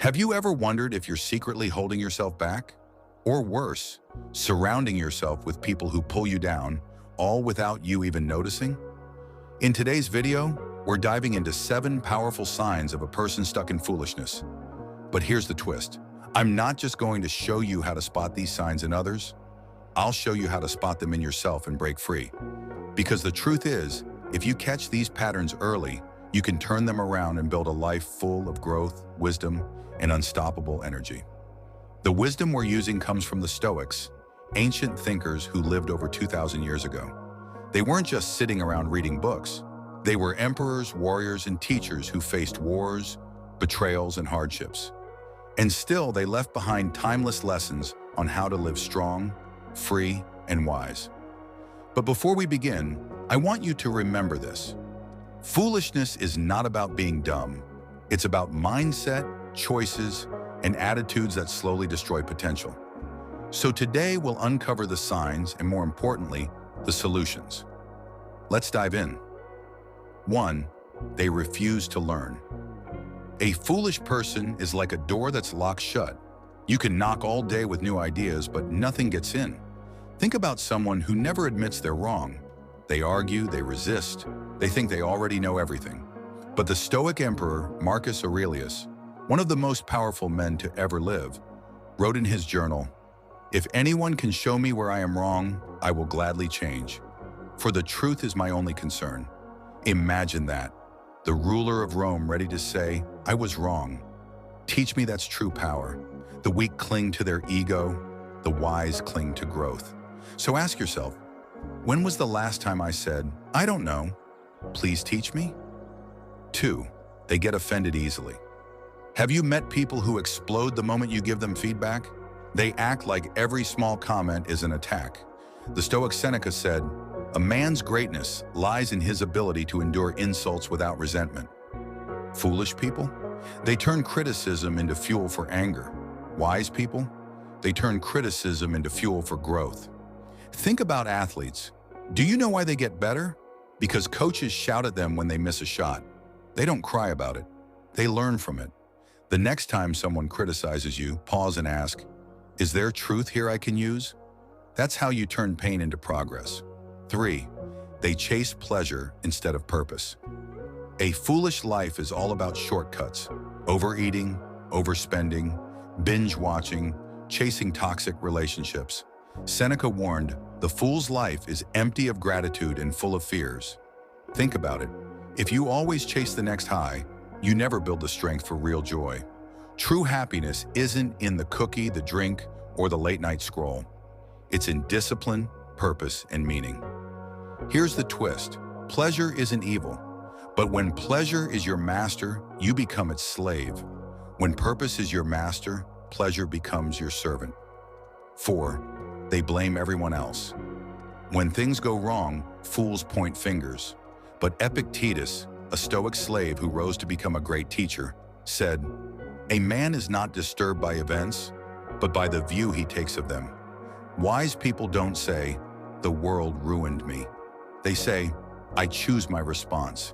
Have you ever wondered if you're secretly holding yourself back? Or worse, surrounding yourself with people who pull you down, all without you even noticing? In today's video, we're diving into 7 powerful signs of a person stuck in foolishness. But here's the twist. I'm not just going to show you how to spot these signs in others. I'll show you how to spot them in yourself and break free. Because the truth is, if you catch these patterns early, you can turn them around and build a life full of growth, wisdom, and unstoppable energy. The wisdom we're using comes from the Stoics, ancient thinkers who lived over 2,000 years ago. They weren't just sitting around reading books. They were emperors, warriors, and teachers who faced wars, betrayals, and hardships. And still, they left behind timeless lessons on how to live strong, free, and wise. But before we begin, I want you to remember this. Foolishness is not about being dumb. It's about mindset, choices, and attitudes that slowly destroy potential. So today we'll uncover the signs and, more importantly, the solutions. Let's dive in. 1. They refuse to learn. A foolish person is like a door that's locked shut. You can knock all day with new ideas, but nothing gets in. Think about someone who never admits they're wrong. They argue, they resist, they think they already know everything. But the Stoic emperor, Marcus Aurelius, one of the most powerful men to ever live, wrote in his journal, "If anyone can show me where I am wrong, I will gladly change. For the truth is my only concern." Imagine that. The ruler of Rome ready to say, "I was wrong." Teach me that's true power. The weak cling to their ego, the wise cling to growth. So ask yourself, when was the last time I said, "I don't know, please teach me"? 2. They get offended easily. Have you met people who explode the moment you give them feedback? They act like every small comment is an attack. The Stoic Seneca said, "A man's greatness lies in his ability to endure insults without resentment." Foolish people? They turn criticism into fuel for anger. Wise people? They turn criticism into fuel for growth. Think about athletes. Do you know why they get better? Because coaches shout at them when they miss a shot. They don't cry about it. They learn from it. The next time someone criticizes you, pause and ask, "Is there truth here I can use?" That's how you turn pain into progress. 3. They chase pleasure instead of purpose. A foolish life is all about shortcuts, overeating, overspending, binge watching, chasing toxic relationships. Seneca warned, "The fool's life is empty of gratitude and full of fears." Think about it. If you always chase the next high, you never build the strength for real joy. True happiness isn't in the cookie, the drink, or the late-night scroll. It's in discipline, purpose, and meaning. Here's the twist. Pleasure isn't evil. But when pleasure is your master, you become its slave. When purpose is your master, pleasure becomes your servant. 4. They blame everyone else. When things go wrong, fools point fingers. But Epictetus, a Stoic slave who rose to become a great teacher, said, "A man is not disturbed by events, but by the view he takes of them." Wise people don't say, "The world ruined me." They say, "I choose my response."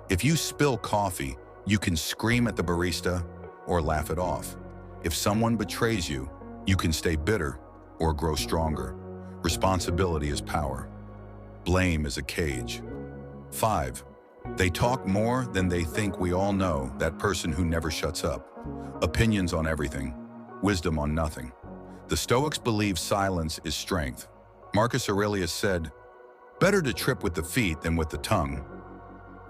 If you spill coffee, you can scream at the barista or laugh it off. If someone betrays you, you can stay bitter or grow stronger. Responsibility is power. Blame is a cage. 5. They talk more than they think. We all know that person who never shuts up. Opinions on everything, wisdom on nothing. The Stoics believe silence is strength. Marcus Aurelius said, "Better to trip with the feet than with the tongue."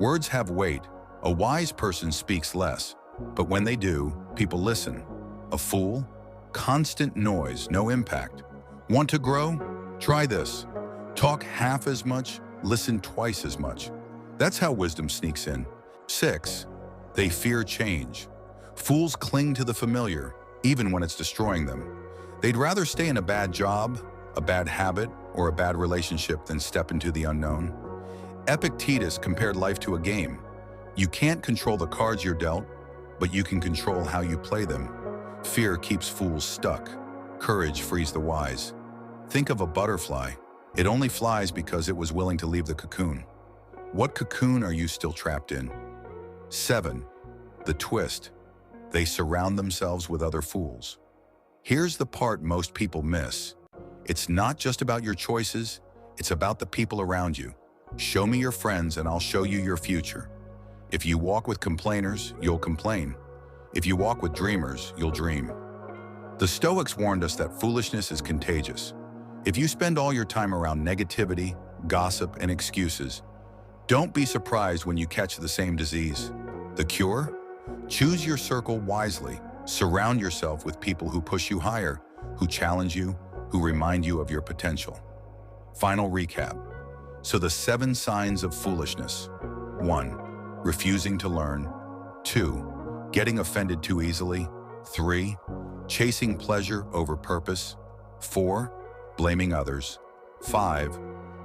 Words have weight. A wise person speaks less, but when they do, people listen. A fool? Constant noise, no impact. Want to grow? Try this. Talk half as much, listen twice as much. That's how wisdom sneaks in. 6. They fear change. Fools cling to the familiar, even when it's destroying them. They'd rather stay in a bad job, a bad habit, or a bad relationship than step into the unknown. Epictetus compared life to a game. You can't control the cards you're dealt, but you can control how you play them. Fear keeps fools stuck. Courage frees the wise. Think of a butterfly. It only flies because it was willing to leave the cocoon. What cocoon are you still trapped in? 7. The twist. They surround themselves with other fools. Here's the part most people miss. It's not just about your choices, it's about the people around you. Show me your friends and I'll show you your future. If you walk with complainers, you'll complain. If you walk with dreamers, you'll dream. The Stoics warned us that foolishness is contagious. If you spend all your time around negativity, gossip, and excuses, don't be surprised when you catch the same disease. The cure? Choose your circle wisely. Surround yourself with people who push you higher, who challenge you, who remind you of your potential. Final recap. So the 7 signs of foolishness. 1. Refusing to learn. 2. Getting offended too easily. 3. Chasing pleasure over purpose. 4. Blaming others. 5.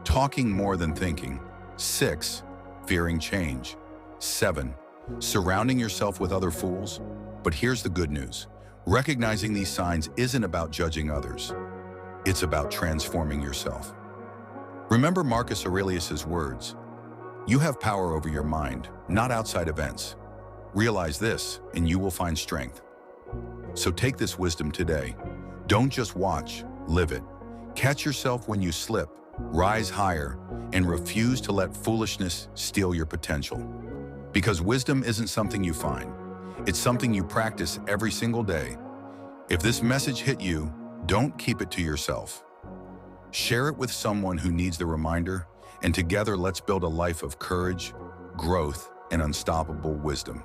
Talking more than thinking. 6. Fearing change. 7. Surrounding yourself with other fools. But here's the good news. Recognizing these signs isn't about judging others. It's about transforming yourself. Remember Marcus Aurelius' words. You have power over your mind, not outside events. Realize this, and you will find strength. So take this wisdom today. Don't just watch, live it. Catch yourself when you slip, rise higher, and refuse to let foolishness steal your potential. Because wisdom isn't something you find. It's something you practice every single day. If this message hit you, don't keep it to yourself. Share it with someone who needs the reminder, and together let's build a life of courage, growth, and unstoppable wisdom.